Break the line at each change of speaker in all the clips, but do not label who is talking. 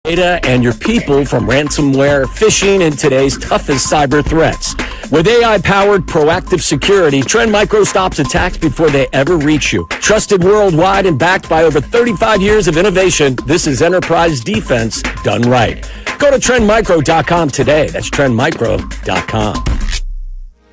Data and your people from ransomware, phishing, and today's toughest cyber threats. With AI-powered proactive security, Trend Micro stops attacks before they ever reach you. Trusted worldwide and backed by over 35 years of innovation, this is enterprise defense done right. Go to trendmicro.com today. That's trendmicro.com.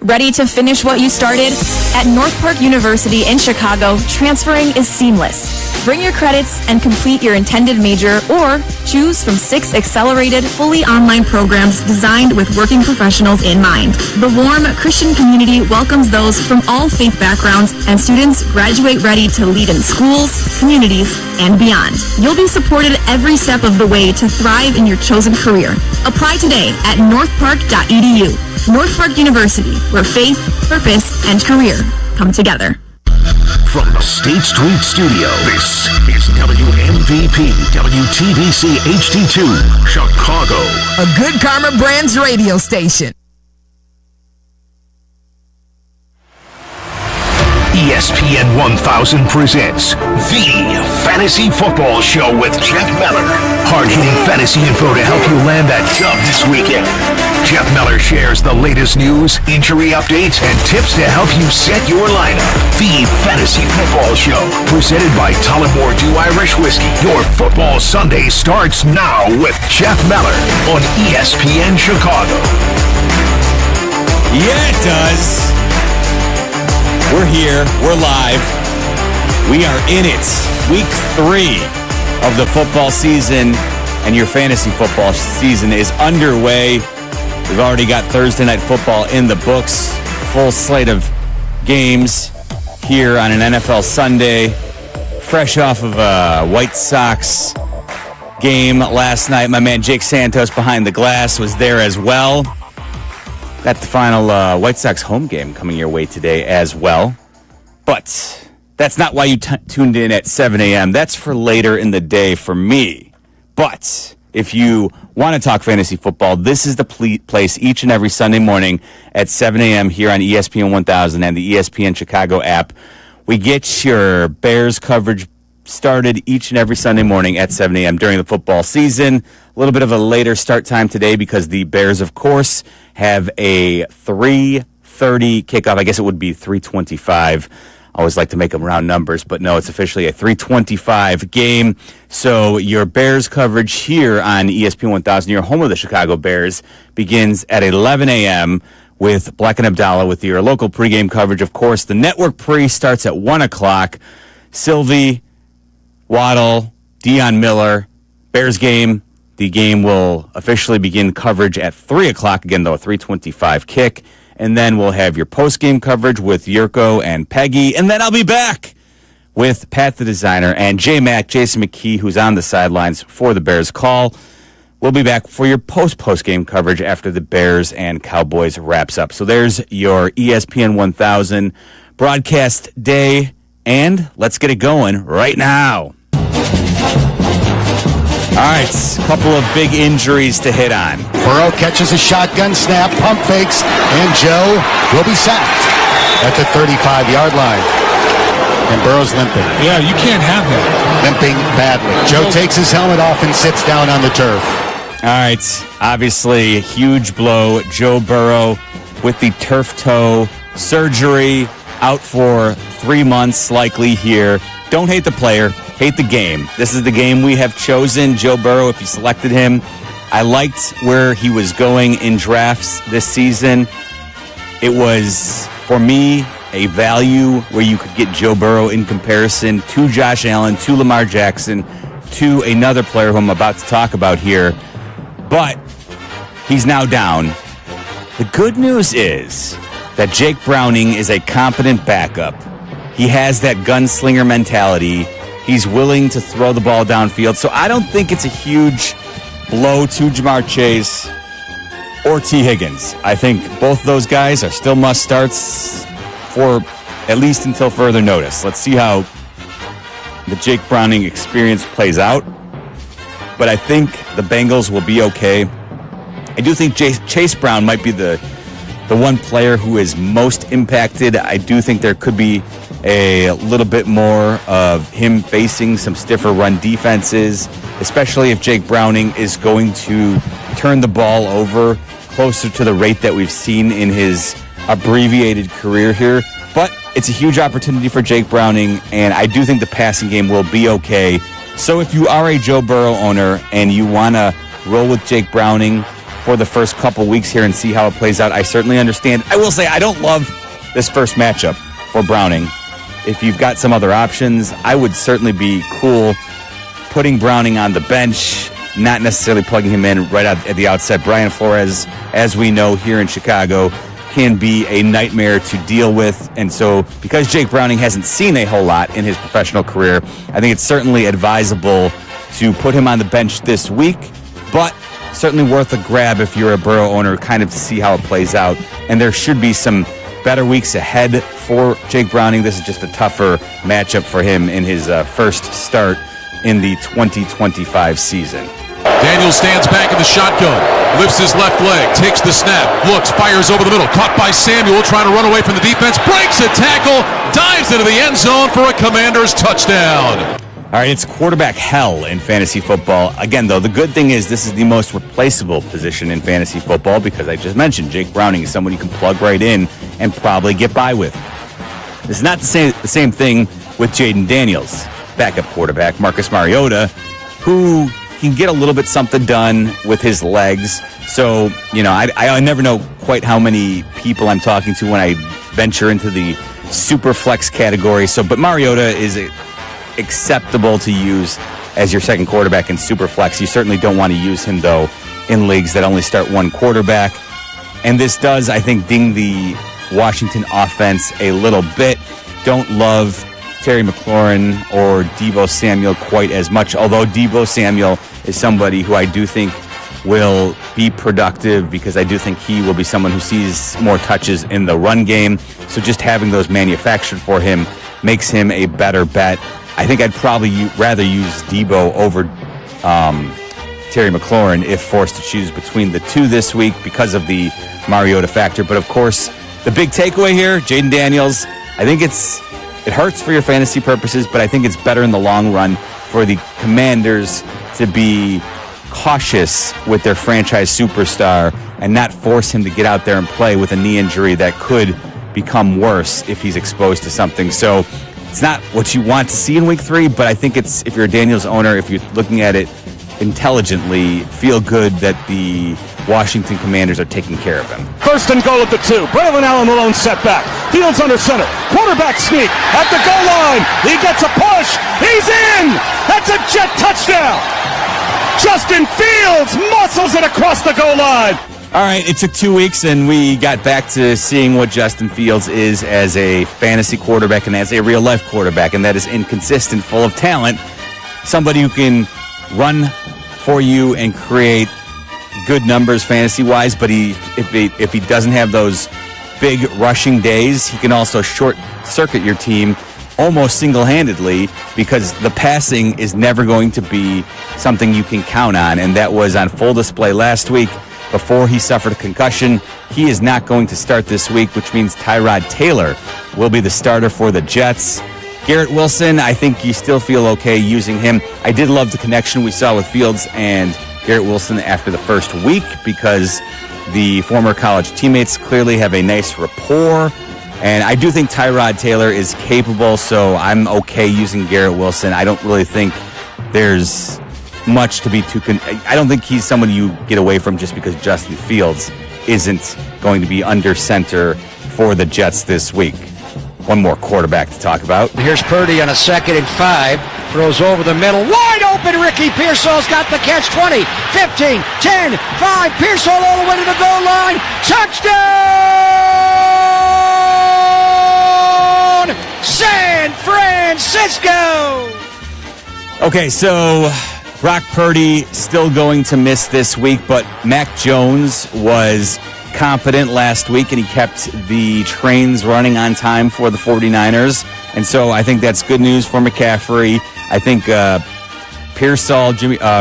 Ready to finish what you started? At North Park University in Chicago, transferring is seamless. Bring your credits and complete your intended major, or choose from 6 accelerated, fully online programs designed with working professionals in mind. The warm Christian community welcomes those from all faith backgrounds, and students graduate ready to lead in schools, communities, and beyond. You'll be supported every step of the way to thrive in your chosen career. Apply today at northpark.edu. North Park University, where faith, purpose, and career come together.
From the State Street Studio, this is WMVP WTBC HD2, Chicago.
A Good Karma Brands radio station.
ESPN 1000 presents The Fantasy Football Show with Jeff Meller. Hard-hitting fantasy info to help you land that dub this weekend. Jeff Meller shares the latest news, injury updates, and tips to help you set your lineup. The Fantasy Football Show, presented by Tullamore Dew Irish Whiskey. Your football Sunday starts now with Jeff Meller on ESPN Chicago.
Yeah, it does. We're here. We're live. We are in it. Week 3 of the football season, and your fantasy football season is underway. We've already got Thursday Night Football in the books. Full slate of games here on an NFL Sunday. Fresh off of a White Sox game last night. My man Jake Santos behind the glass was there as well. Got the final White Sox home game coming your way today as well. But that's not why you tuned in at 7 a.m. That's for later in the day for me. But if you want to talk fantasy football, this is the place each and every Sunday morning at 7 a.m. here on ESPN 1000 and the ESPN Chicago app. We get your Bears coverage started each and every Sunday morning at 7 a.m. during the football season. A little bit of a later start time today because the Bears, of course, have a 3:30 kickoff. I guess it would be 3:25. I always like to make them round numbers, but no, it's officially a 3:25 game. So your Bears coverage here on ESPN 1000, your home of the Chicago Bears, begins at 11 a.m. with Black and Abdallah with your local pregame coverage. Of course, the network pre starts at 1 o'clock. Sylvie, Waddle, Deion Miller, Bears game. The game will officially begin coverage at 3 o'clock, again, though, a 3:25 kick. And then we'll have your post-game coverage with Yurko and Peggy. And then I'll be back with Pat the Designer and J-Mac, Jason McKee, who's on the sidelines for the Bears call. We'll be back for your post-game coverage after the Bears and Cowboys wraps up. So there's your ESPN 1000 broadcast day. And let's get it going right now. All right, a couple of big injuries to hit on.
Burrow catches a shotgun snap, pump fakes, and Joe will be sacked at the 35-yard line. And Burrow's limping.
Yeah, you can't have that.
Limping badly. Joe takes his helmet off and sits down on the turf.
All right, obviously a huge blow. Joe Burrow with the turf toe surgery, out for 3 months likely here. Don't hate the player, hate the game. This is the game we have chosen. Joe Burrow, if you selected him, I liked where he was going in drafts this season. It was, for me, a value where you could get Joe Burrow in comparison to Josh Allen, to Lamar Jackson, to another player who I'm about to talk about here. But he's now down. The good news is that Jake Browning is a competent backup. He has that gunslinger mentality. He's willing to throw the ball downfield. So I don't think it's a huge blow to Jamar Chase or T. Higgins. I think both those guys are still must-starts for at least until further notice. Let's see how the Jake Browning experience plays out. But I think the Bengals will be okay. I do think Chase Brown might be the one player who is most impacted. I do think there could be a little bit more of him facing some stiffer run defenses, especially if Jake Browning is going to turn the ball over closer to the rate that we've seen in his abbreviated career here. But it's a huge opportunity for Jake Browning, and I do think the passing game will be okay. So if you are a Joe Burrow owner and you want to roll with Jake Browning for the first couple weeks here and see how it plays out, I certainly understand. I will say I don't love this first matchup for Browning. If you've got some other options, I would certainly be cool putting Browning on the bench, not necessarily plugging him in right out at the outset. Brian Flores, as we know here in Chicago, can be a nightmare to deal with. And so because Jake Browning hasn't seen a whole lot in his professional career, I think it's certainly advisable to put him on the bench this week, but certainly worth a grab if you're a Burrow owner, kind of to see how it plays out. And there should be some better weeks ahead for Jake Browning. This is just a tougher matchup for him in his first start in the 2025 season.
Daniels stands back in the shotgun, lifts his left leg, takes the snap, looks, fires over the middle, caught by Samuel, trying to run away from the defense, breaks a tackle, dives into the end zone for a Commanders touchdown.
All right, it's quarterback hell in fantasy football. Again, though, the good thing is this is the most replaceable position in fantasy football because I just mentioned Jake Browning is someone you can plug right in and probably get by with. This is not the same thing with Jaden Daniels, backup quarterback, Marcus Mariota, who can get a little bit something done with his legs. So, I never know quite how many people I'm talking to when I venture into the super flex category. But Mariota is acceptable to use as your second quarterback in super flex. You certainly don't want to use him, though, in leagues that only start one quarterback. And this does, I think, ding the Washington offense a little bit. Don't love Terry McLaurin or Deebo Samuel quite as much, although Deebo Samuel is somebody who I do think will be productive because I do think he will be someone who sees more touches in the run game. So just having those manufactured for him makes him a better bet. I think I'd probably rather use Deebo over Terry McLaurin if forced to choose between the two this week because of the Mariota factor. But of course, the big takeaway here, Jaden Daniels, I think it hurts for your fantasy purposes, but I think it's better in the long run for the Commanders to be cautious with their franchise superstar and not force him to get out there and play with a knee injury that could become worse if he's exposed to something. So it's not what you want to see in week 3, but I think it's, if you're a Daniels owner, if you're looking at it intelligently, feel good that the Washington Commanders are taking care of him.
First and goal at the 2. Braylon Allen Malone set back. Fields under center. Quarterback sneak at the goal line. He gets a push. He's in. That's a Jet touchdown. Justin Fields muscles it across the goal line.
All right, it took 2 weeks, and we got back to seeing what Justin Fields is as a fantasy quarterback and as a real-life quarterback, and that is inconsistent, full of talent, somebody who can run for you and create good numbers fantasy-wise, but if he doesn't have those big rushing days, he can also short-circuit your team almost single-handedly because the passing is never going to be something you can count on, and that was on full display last week before he suffered a concussion. He is not going to start this week, which means Tyrod Taylor will be the starter for the Jets. Garrett Wilson, I think you still feel okay using him. I did love the connection we saw with Fields and Garrett Wilson after the first week because the former college teammates clearly have a nice rapport. And I do think Tyrod Taylor is capable, so I'm okay using Garrett Wilson. I don't really think there's much to be I don't think he's someone you get away from just because Justin Fields isn't going to be under center for the Jets this week. One more quarterback to talk about.
Here's Purdy on a 2nd and 5. Throws over the middle. Wide open. Ricky Pearsall's got the catch. 20, 15, 10, 5. Pearsall all the way to the goal line. Touchdown! San Francisco!
Okay, so Brock Purdy still going to miss this week, but Mac Jones was competent last week, and he kept the trains running on time for the 49ers. And so I think that's good news for McCaffrey. I think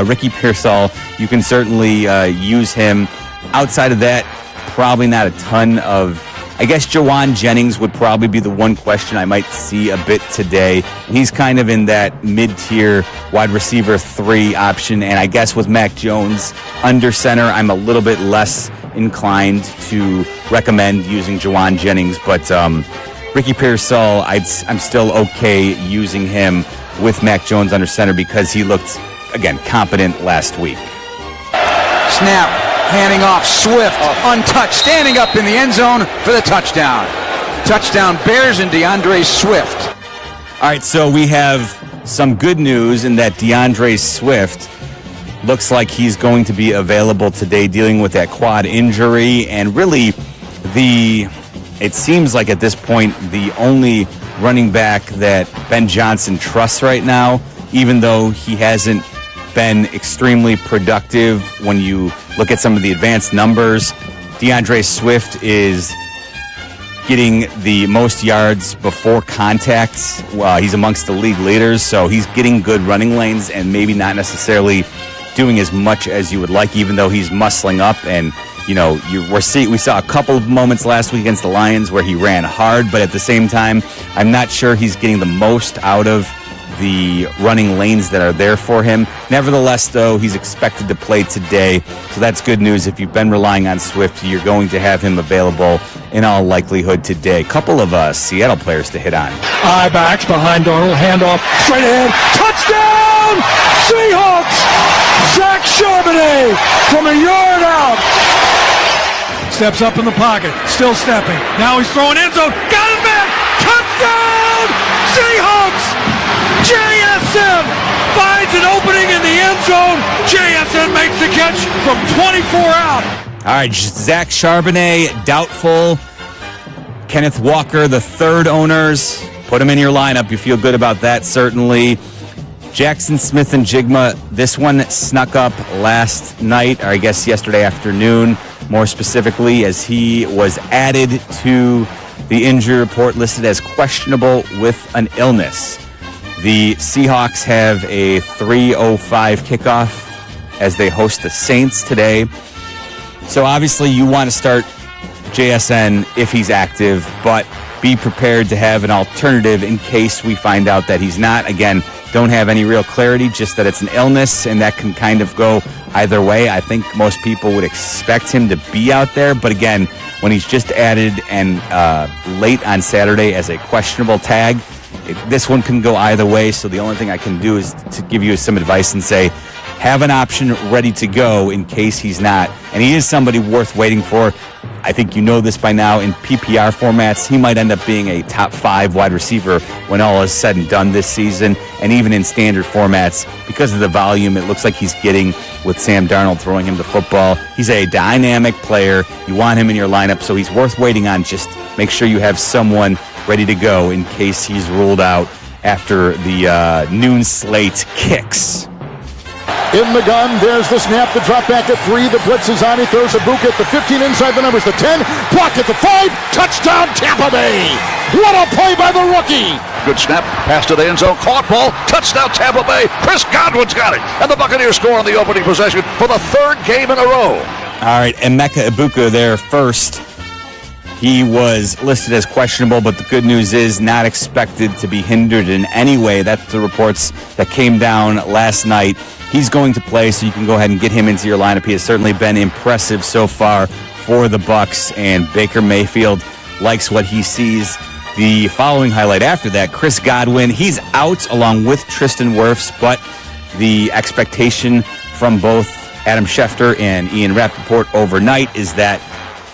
Ricky Pearsall, you can certainly use him. Outside of that, probably not a ton of I guess Jawan Jennings would probably be the one question I might see a bit today. He's kind of in that mid-tier wide receiver 3 option, and I guess with Mac Jones under center, I'm a little bit less inclined to recommend using Jawan Jennings, but Ricky Pearsall, I'm still okay using him with Mac Jones under center because he looked, again, competent last week.
Snap, handing off, Swift, untouched, standing up in the end zone for the touchdown. Touchdown Bears and DeAndre Swift.
All right, so we have some good news in that DeAndre Swift looks like he's going to be available today dealing with that quad injury, and really it seems like at this point the only running back that Ben Johnson trusts right now, even though he hasn't been extremely productive when you look at some of the advanced numbers. DeAndre Swift is getting the most yards before contact. He's amongst the league leaders, so he's getting good running lanes and maybe not necessarily doing as much as you would like, even though he's muscling up. And we saw a couple of moments last week against the Lions where he ran hard, but at the same time, I'm not sure he's getting the most out of the running lanes that are there for him. Nevertheless, though, he's expected to play today, so that's good news. If you've been relying on Swift, you're going to have him available in all likelihood today. Couple of Seattle players to hit on.
I-backs behind Darnold, handoff, straight ahead, touchdown! Seahawks! Zach Charbonnet from a yard out. Steps up in the pocket, still stepping. Now he's throwing end zone, got his man! Touchdown! Seahawks! JSN finds an opening in the end zone. JSN makes the catch from 24 out.
All right, Zach Charbonnet, doubtful. Kenneth Walker, the third owners. Put him in your lineup. You feel good about that, certainly. Jackson Smith and Jigma, this one snuck up last night, or I guess yesterday afternoon, more specifically, as he was added to the injury report, listed as questionable with an illness. The Seahawks have a 3:05 kickoff as they host the Saints today. So obviously you want to start JSN if he's active, but be prepared to have an alternative in case we find out that he's not. Again, don't have any real clarity, just that it's an illness, and that can kind of go either way. I think most people would expect him to be out there, but again, when he's just added and late on Saturday as a questionable tag, this one can go either way. So the only thing I can do is to give you some advice and say, have an option ready to go in case he's not. And he is somebody worth waiting for. I think you know this by now. In PPR formats, he might end up being a top 5 wide receiver when all is said and done this season. And even in standard formats, because of the volume it looks like he's getting with Sam Darnold throwing him the football, he's a dynamic player. You want him in your lineup, so he's worth waiting on. Just make sure you have someone ready to go in case he's ruled out after the noon slate kicks.
In the gun, there's the snap, the drop back at 3, the blitz is on, he throws a book at the 15, inside the numbers, the 10, blocked at the 5, touchdown Tampa Bay! What a play by the rookie!
Good snap, pass to the end zone, caught ball, touchdown Tampa Bay, Chris Godwin's got it, and the Buccaneers score on the opening possession for the 3rd game in a row.
All right, Emeka Egbuka there first. He was listed as questionable, but the good news is not expected to be hindered in any way. That's the reports that came down last night. He's going to play, so you can go ahead and get him into your lineup. He has certainly been impressive so far for the Bucs, and Baker Mayfield likes what he sees. The following highlight after that, Chris Godwin, he's out along with Tristan Wirfs, but the expectation from both Adam Schefter and Ian Rappaport overnight is that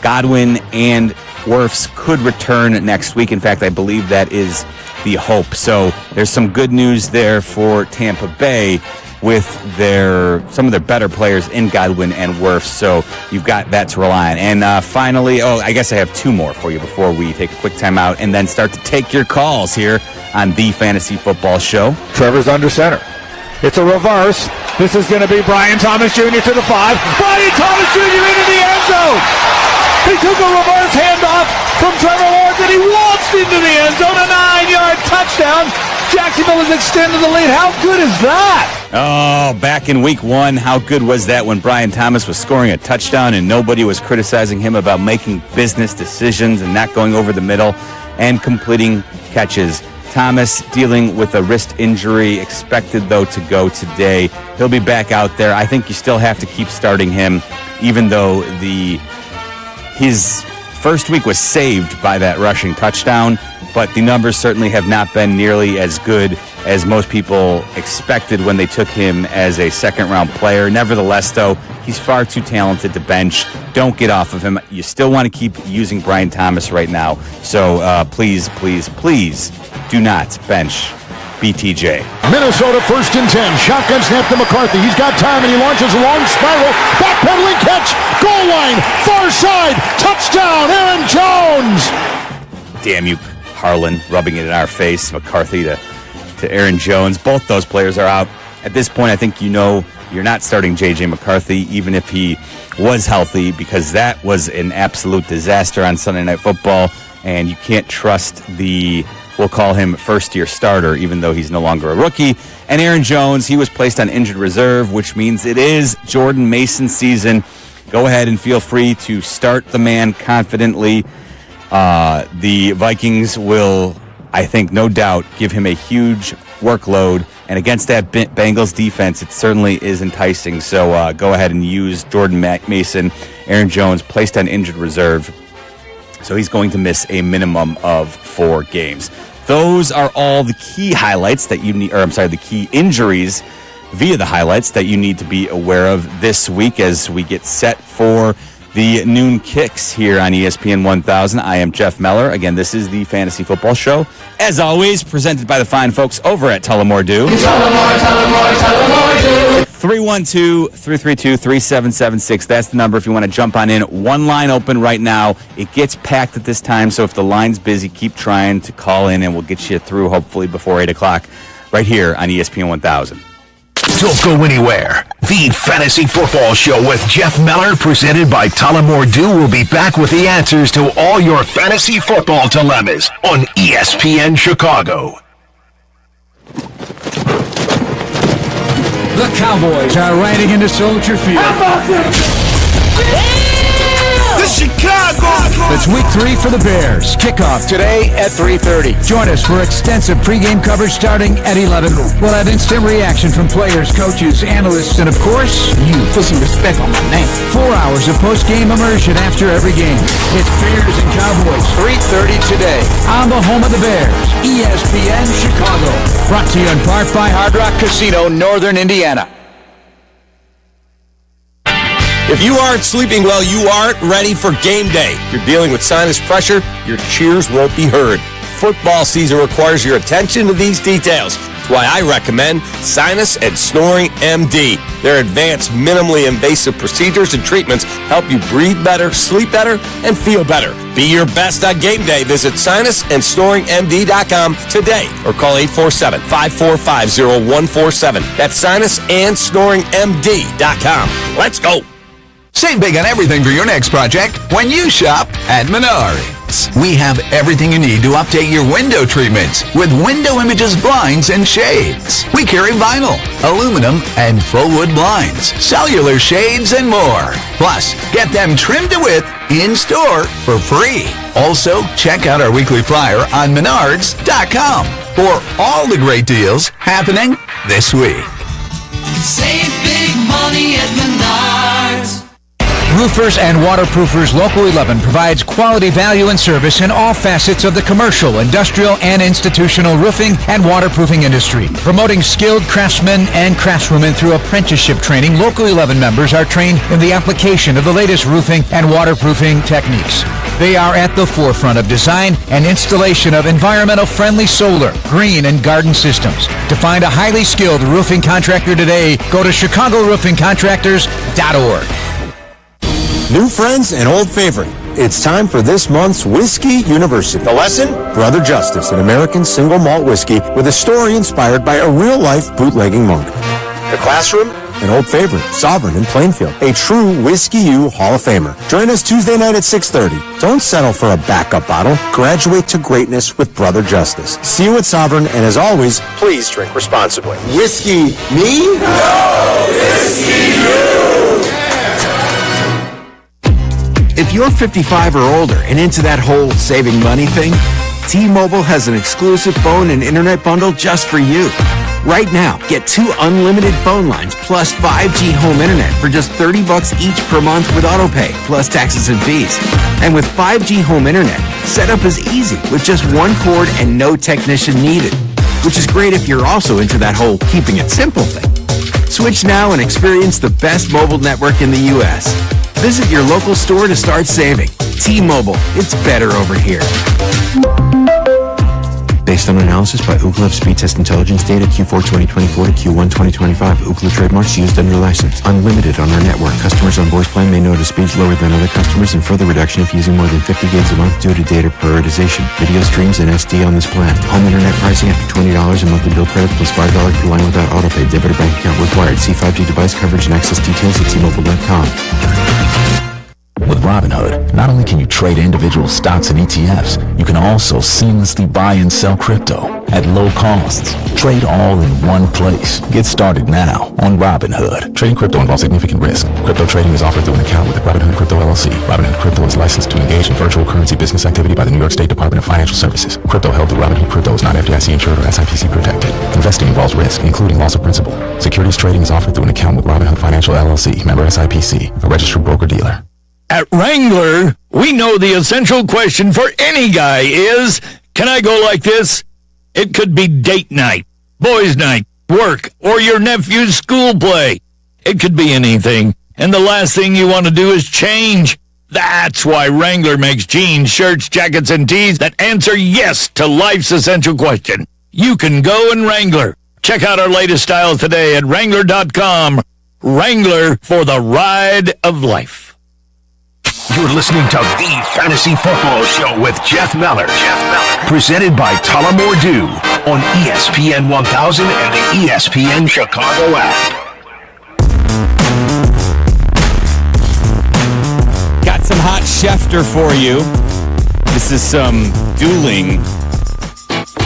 Godwin and Wirfs could return next week. In fact, I believe that is the hope. So there's some good news there for Tampa Bay with some of their better players in Godwin and Wirfs. So you've got that to rely on. And finally, I guess I have 2 more for you before we take a quick time out and then start to take your calls here on the Fantasy Football Show.
Trevor's under center. It's a reverse. This is going to be Brian Thomas Jr. to the 5. Brian Thomas Jr. into the end zone. He took a reverse handoff from Trevor Lawrence and he waltzed into the end zone. A 9-yard touchdown. Jacksonville has extended the lead. How good is that?
Oh, back in week 1, how good was that when Brian Thomas was scoring a touchdown and nobody was criticizing him about making business decisions and not going over the middle and completing catches. Thomas dealing with a wrist injury, expected, though, to go today. He'll be back out there. I think you still have to keep starting him, even though his first week was saved by that rushing touchdown, but the numbers certainly have not been nearly as good as most people expected when they took him as a second-round player. Nevertheless, though, he's far too talented to bench. Don't get off of him. You still want to keep using Brian Thomas right now. So please, please, please do not bench BTJ.
Minnesota 1st and 10. Shotgun snap to McCarthy. He's got time and he launches a long spiral. Backpedaling catch. Goal line. Far side. Touchdown. Aaron Jones.
Damn you, Harlan, rubbing it in our face. McCarthy to Aaron Jones. Both those players are out. At this point, I think you know you're not starting J.J. McCarthy, even if he was healthy, because that was an absolute disaster on Sunday Night Football, and you can't trust we'll call him first-year starter, even though he's no longer a rookie. And Aaron Jones, he was placed on injured reserve, which means it is Jordan Mason's season. Go ahead and feel free to start the man confidently. The Vikings will, I think, no doubt, give him a huge workload. And against that Bengals defense, it certainly is enticing. So go ahead and use Jordan Mason. Aaron Jones placed on injured reserve. So he's going to miss a minimum of 4 games. Those are all the key highlights that you need, the key injuries via the highlights that you need to be aware of this week as we get set for the noon kicks here on ESPN 1000. I am Jeff Meller. Again, this is the Fantasy Football Show. As always, presented by the fine folks over at Tullamore Dew. 312-332-3776. That's the number if you want to jump on in. One line open right now. It gets packed at this time, so if the line's busy, keep trying to call in, and we'll get you through hopefully before 8 o'clock right here on ESPN 1000.
Don't go anywhere. The Fantasy Football Show with Jeff Meller, presented by Tullamore Dew, will be back with the answers to all your fantasy football dilemmas on ESPN Chicago.
The Cowboys are riding into Soldier Field. Chicago! It's week 3 for the Bears. Kickoff today at 3:30. Join us for extensive pregame coverage starting at 11. We'll have instant reaction from players, coaches, analysts, and of course, you. Put some respect on my name. 4 hours of postgame immersion after every game. It's Bears and Cowboys, 3:30 today on the home of the Bears, ESPN Chicago. Brought to you in part by Hard Rock Casino, Northern Indiana.
If you aren't sleeping well, you aren't ready for game day. If you're dealing with sinus pressure, your cheers won't be heard. Football season requires your attention to these details. That's why I recommend Sinus and Snoring MD. Their advanced, minimally invasive procedures and treatments help you breathe better, sleep better, and feel better. Be your best on game day. Visit sinusandsnoringmd.com today or call 847-545-0147. That's sinusandsnoringmd.com. Let's go.
Save big on everything for your next project when you shop at Menards. We have everything you need to update your window treatments with Window Images blinds and shades. We carry vinyl, aluminum, and full wood blinds, cellular shades, and more. Plus, get them trimmed to width in-store for free. Also, check out our weekly flyer on Menards.com for all the great deals happening this week.
Save big money at Menards.
Roofers and Waterproofers Local 11 provides quality value and service in all facets of the commercial, industrial, and institutional roofing and waterproofing industry. Promoting skilled craftsmen and craftswomen through apprenticeship training, Local 11 members are trained in the application of the latest roofing and waterproofing techniques. They are at the forefront of design and installation of environmental-friendly solar, green, and garden systems. To find a highly skilled roofing contractor today, go to ChicagoRoofingContractors.org.
New friends and old favorite. It's time for this month's Whiskey University. The lesson? Brother Justice, an American single malt whiskey with a story inspired by a real-life bootlegging monk. The classroom?
an old favorite, Sovereign in Plainfield, a true Whiskey U Hall of Famer. Join us Tuesday night at 6:30. Don't settle for a backup bottle. Graduate to greatness with Brother Justice. See you at Sovereign, and as always, please drink responsibly. Whiskey me? No, whiskey you!
If you're 55 or older and into that whole saving money thing, T-Mobile has an exclusive phone and internet bundle just for you. Right now, get 2 unlimited phone lines plus 5G home internet for just $30 each per month with autopay, plus taxes and fees. And with 5G home internet, setup is easy with just 1 cord and no technician needed, which is great if you're also into that whole keeping it simple thing. Switch now and experience the best mobile network in the U.S. Visit your local store to start saving. T-Mobile, it's better over here. Based on analysis by Ookla of Speed Test Intelligence data Q4 2024 to Q1 2025. Ookla trademarks used under license. Unlimited on our network. Customers on voice plan may notice speeds lower than other customers and further reduction if using more than 50 gigs a month due to data prioritization. Video streams and SD on this plan. Home internet pricing after $20 a monthly bill credit plus $5 per line without autopay. Debit or bank account required. See 5G device coverage and access details at T-Mobile.com.
With Robinhood, not only can you trade individual stocks and ETFs, you can also seamlessly buy and sell crypto at low costs. Trade all in one place. Get started now on Robinhood. Trading crypto involves significant risk. Crypto trading is offered through an account with Robinhood Crypto LLC. Robinhood Crypto is licensed to engage in virtual currency business activity by the New York State Department of Financial Services. Crypto held through Robinhood Crypto is not FDIC insured or SIPC protected. Investing involves risk, including loss of principal. Securities trading is offered through an account with Robinhood Financial LLC, member SIPC, a registered broker-dealer.
At Wrangler, we know the essential question for any guy is, can I go like this? It could be date night, boys' night, work, or your nephew's school play. It could be anything, and the last thing you want to do is change. That's why Wrangler makes jeans, shirts, jackets, and tees that answer yes to life's essential question. You can go in Wrangler. Check out our latest styles today at Wrangler.com. Wrangler for the ride of life.
You're listening to The Fantasy Football Show with Jeff Meller. Presented by Tullamore Dew on ESPN 1000 and the ESPN Chicago app.
Got some hot Schefter for you. This is some dueling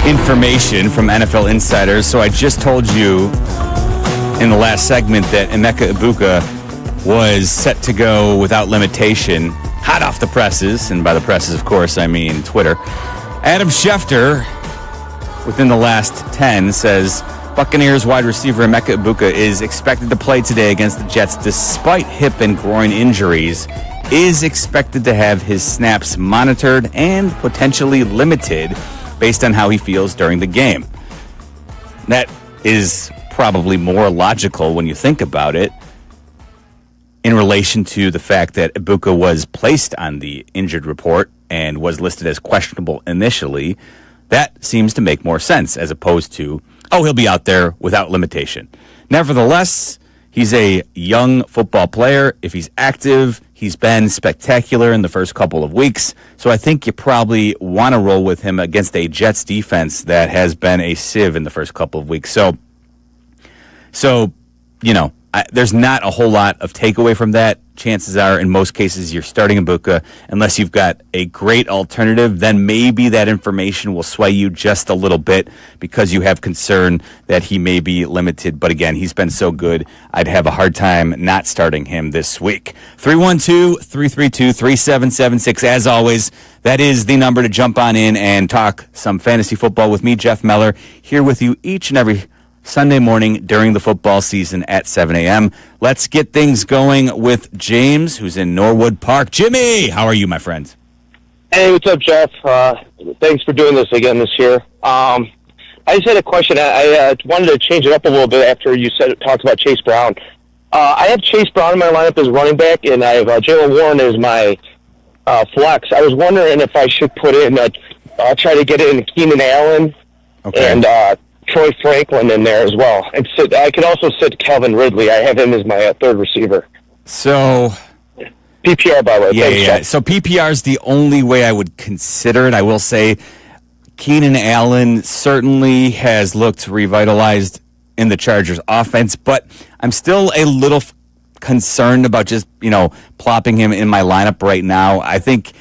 information from NFL insiders. So I just told you in the last segment that Emeka Egbuka was set to go without limitation, hot off the presses, and by the presses, of course, I mean Twitter. Adam Schefter, within the last 10, says Buccaneers wide receiver Emeka Egbuka is expected to play today against the Jets despite hip and groin injuries, is expected to have his snaps monitored and potentially limited based on how he feels during the game. That is probably more logical when you think about it, in relation to the fact that Egbuka was placed on the injured report and was listed as questionable initially. That seems to make more sense as opposed to, he'll be out there without limitation. Nevertheless, he's a young football player. If he's active, he's been spectacular in the first couple of weeks. So I think you probably want to roll with him against a Jets defense that has been a sieve in the first couple of weeks. So there's not a whole lot of takeaway from that. Chances are, in most cases, you're starting Egbuka. Unless you've got a great alternative, then maybe that information will sway you just a little bit because you have concern that he may be limited. But again, he's been so good, I'd have a hard time not starting him this week. 312-332-3776. As always, that is the number to jump on in and talk some fantasy football with me, Jeff Meller, here with you each and every Sunday morning during the football season at 7 a.m. Let's get things going with James, who's in Norwood Park. Jimmy, how are you, my friend?
Hey, what's up, Jeff? Thanks for doing this again this year. I just had a question. I wanted to change it up a little bit after you talked about Chase Brown. I have Chase Brown in my lineup as running back, and I have Jaylen Warren as my flex. I was wondering if I should put in, I'll try to get in Keenan Allen and Troy Franklin in there as well. And I could also sit Calvin Ridley. I have him as my third receiver.
So
PPR, by the way.
Yeah. So PPR is the only way I would consider it. I will say Keenan Allen certainly has looked revitalized in the Chargers offense, but I'm still a little concerned about just, plopping him in my lineup right now. I think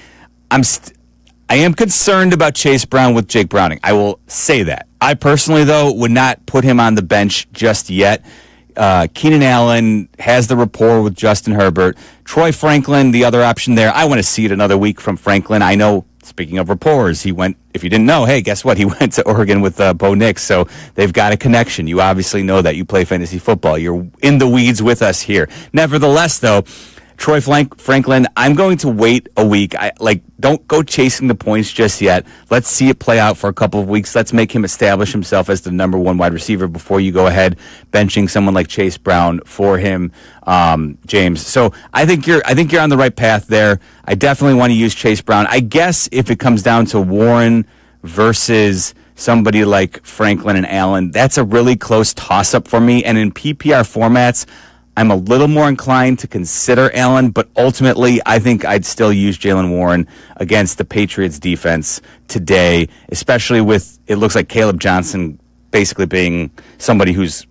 I am concerned about Chase Brown with Jake Browning. I will say that. I personally, though, would not put him on the bench just yet. Keenan Allen has the rapport with Justin Herbert. Troy Franklin, the other option there. I want to see it another week from Franklin. I know, speaking of rapports, he went, if you didn't know, hey, guess what? He went to Oregon with Bo Nix, so they've got a connection. You obviously know that. You play fantasy football. You're in the weeds with us here. Nevertheless, though, Troy Franklin, I'm going to wait a week. Don't go chasing the points just yet. Let's see it play out for a couple of weeks. Let's make him establish himself as the number one wide receiver before you go ahead benching someone like Chase Brown for him, James. So I think you're on the right path there. I definitely want to use Chase Brown. I guess if it comes down to Warren versus somebody like Franklin and Allen, that's a really close toss-up for me. And in PPR formats, I'm a little more inclined to consider Allen, but ultimately I think I'd still use Jaylen Warren against the Patriots defense today, especially with, it looks like Caleb Johnson basically being somebody who's,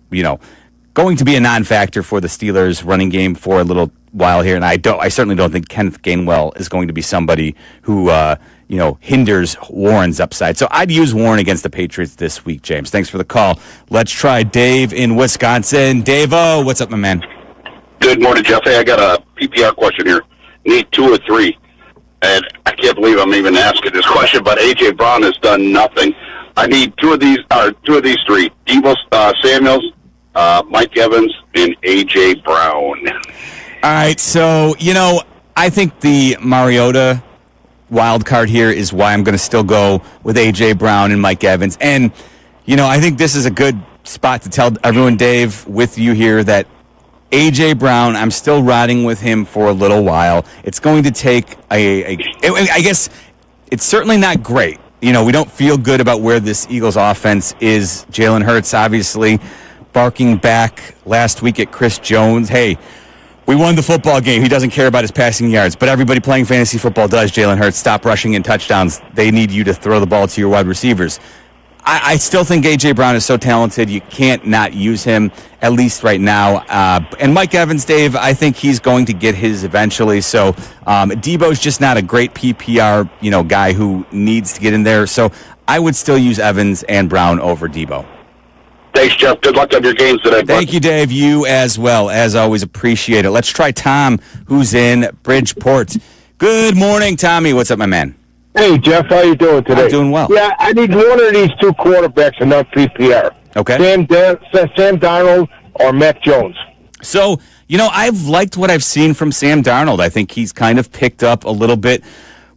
going to be a non-factor for the Steelers running game for a little while here. And I certainly don't think Kenneth Gainwell is going to be somebody who, hinders Warren's upside. So I'd use Warren against the Patriots this week, James. Thanks for the call. Let's try Dave in Wisconsin. Dave-O, what's up, my man?
Good morning, Jeff. Hey, I got a PPR question here. Need 2 or 3. And I can't believe I'm even asking this question, but A.J. Brown has done nothing. I need two of these 3. Deebo Samuels, Mike Evans, and A.J. Brown.
All right, so, I think the Mariota wild card here is why I'm going to still go with A.J. Brown and Mike Evans. And, I think this is a good spot to tell everyone, Dave, with you here, that A.J. Brown, I'm still riding with him for a little while. It's going to take I guess it's certainly not great. We don't feel good about where this Eagles offense is. Jalen Hurts, obviously, barking back last week at Chris Jones. Hey, we won the football game. He doesn't care about his passing yards, but everybody playing fantasy football does, Jalen Hurts. Stop rushing in touchdowns. They need you to throw the ball to your wide receivers. I still think A.J. Brown is so talented, you can't not use him, at least right now. And Mike Evans, Dave, I think he's going to get his eventually. So Debo's just not a great PPR guy who needs to get in there. So I would still use Evans and Brown over Debo.
Thanks, Jeff. Good luck on your games today.
Thank you, Dave. You as well. As always, appreciate it. Let's try Tom, who's in Bridgeport. Good morning, Tommy. What's up, my man?
Hey, Jeff, how you doing today?
I'm doing well.
Yeah, I need one of these 2 quarterbacks in our PPR.
Okay.
Sam Darnold or Mac Jones.
So, I've liked what I've seen from Sam Darnold. I think he's kind of picked up a little bit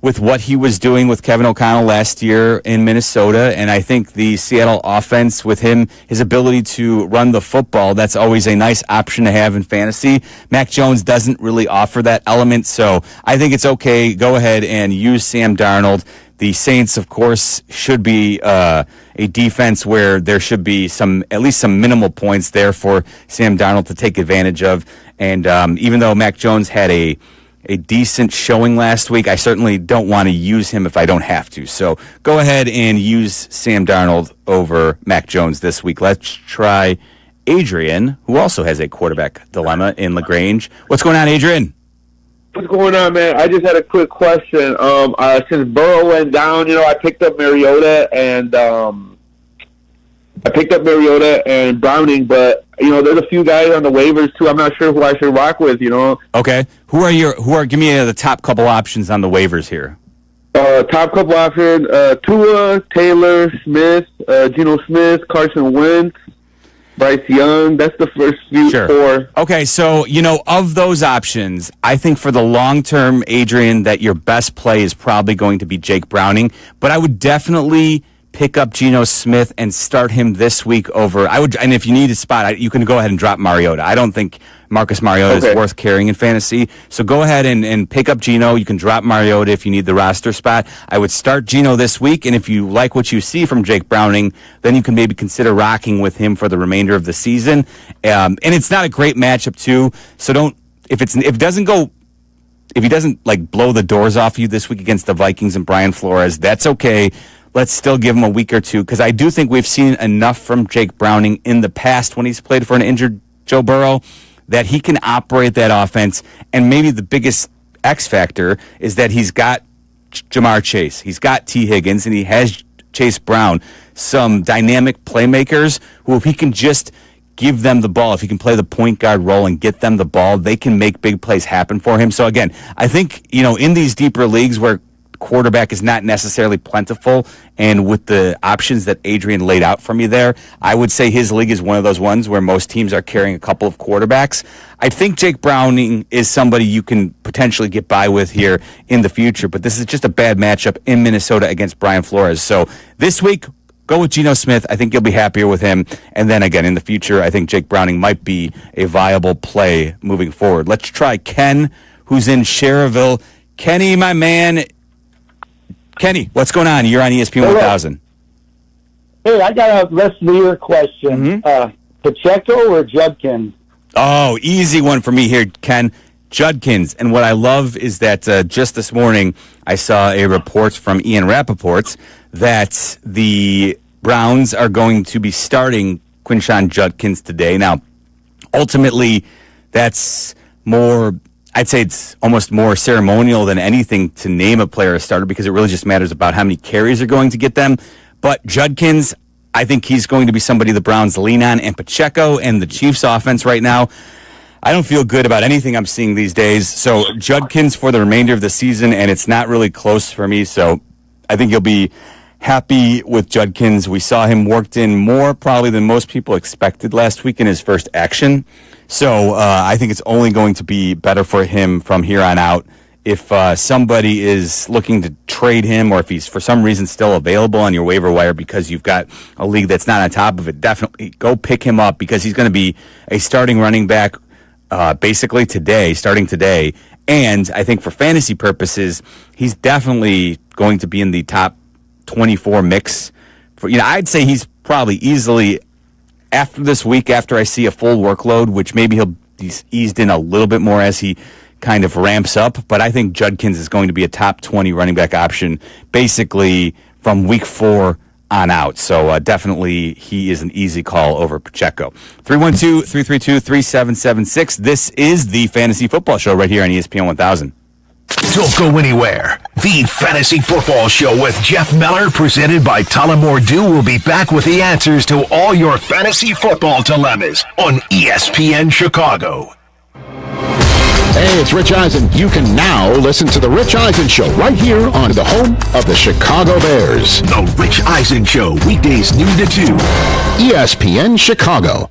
with what he was doing with Kevin O'Connell last year in Minnesota. And I think the Seattle offense with him, his ability to run the football, that's always a nice option to have in fantasy. Mac Jones doesn't really offer that element. So I think it's okay. Go ahead and use Sam Darnold. The Saints, of course, should be a defense where there should be at least some minimal points there for Sam Darnold to take advantage of. And even though Mac Jones had a decent showing last week, I certainly don't want to use him if I don't have to. So go ahead and use Sam Darnold over Mac Jones this week. Let's try Adrian, who also has a quarterback dilemma in LaGrange. What's going on, Adrian?
What's going on, man? I just had a quick question. Since Burrow went down, I picked up Mariota and Browning, but there's a few guys on the waivers too. I'm not sure who I should rock with.
Okay. Give me the top couple options on the waivers here.
Top couple options: Tua, Taylor, Smith, Geno Smith, Carson Wentz, Bryce Young. That's the first few 4.
Okay, so, of those options, I think for the long term, Adrian, that your best play is probably going to be Jake Browning. But I would definitely pick up Geno Smith and start him this week over. And if you need a spot, you can go ahead and drop Mariota. I don't think Marcus Mariota is worth carrying in fantasy. So go ahead and pick up Geno. You can drop Mariota if you need the roster spot. I would start Geno this week, and if you like what you see from Jake Browning, then you can maybe consider rocking with him for the remainder of the season. And it's not a great matchup too. So if he doesn't blow the doors off you this week against the Vikings and Brian Flores, that's okay. let's still give him a week or two, because I do think we've seen enough from Jake Browning in the past when he's played for an injured Joe Burrow that he can operate that offense. And maybe the biggest X factor is that he's got Jamar Chase, he's got T. Higgins, and he has Chase Brown, some dynamic playmakers who, if he can just give them the ball, if he can play the point guard role and get them the ball, they can make big plays happen for him. So again, I think, in these deeper leagues where quarterback is not necessarily plentiful, and with the options that Adrian laid out for me there, I would say his league is one of those ones where most teams are carrying a couple of quarterbacks. I think Jake Browning is somebody you can potentially get by with here in the future, but this is just a bad matchup in Minnesota against Brian Flores. So this week, go with Geno Smith. I think you'll be happier with him. And then again, in the future, I think Jake Browning might be a viable play moving forward. Let's try Ken, who's in Cherville. Kenny, my man. Kenny, what's going on? You're on ESPN 1000.
Hey, I got a rest of the year question. Pacheco or Judkins?
Oh, easy one for me here, Ken. Judkins. And what I love is that just this morning I saw a report from Ian Rappaport that the Browns are going to be starting Quinshon Judkins today. Now, ultimately, that's more, I'd say it's almost more ceremonial than anything to name a player a starter, because it really just matters about how many carries are going to get them. But Judkins, I think he's going to be somebody the Browns lean on, and Pacheco and the Chiefs offense right now, I don't feel good about anything I'm seeing these days. So Judkins for the remainder of the season, and it's not really close for me. So I think you'll be happy with Judkins. We saw him worked in more probably than most people expected last week in his first action. So I think it's only going to be better for him from here on out. If somebody is looking to trade him, or if he's for some reason still available on your waiver wire because you've got a league that's not on top of it, definitely go pick him up, because he's going to be a starting running back basically today, starting today. And I think for fantasy purposes, he's definitely going to be in the top 24 mix. For I'd say he's probably easily, after this week, after I see a full workload, which maybe he's eased in a little bit more as he kind of ramps up, but I think Judkins is going to be a top 20 running back option basically from week 4 on out. So definitely he is an easy call over Pacheco. 312-332-3776. This is the Fantasy Football Show right here on ESPN 1000.
Don't go anywhere. The Fantasy Football Show with Jeff Meller, presented by Tullamore Dew, will be back with the answers to all your fantasy football dilemmas on ESPN Chicago.
Hey, it's Rich Eisen. You can now listen to The Rich Eisen Show right here on the home of the Chicago Bears.
The Rich Eisen Show, weekdays noon to 2.
ESPN Chicago.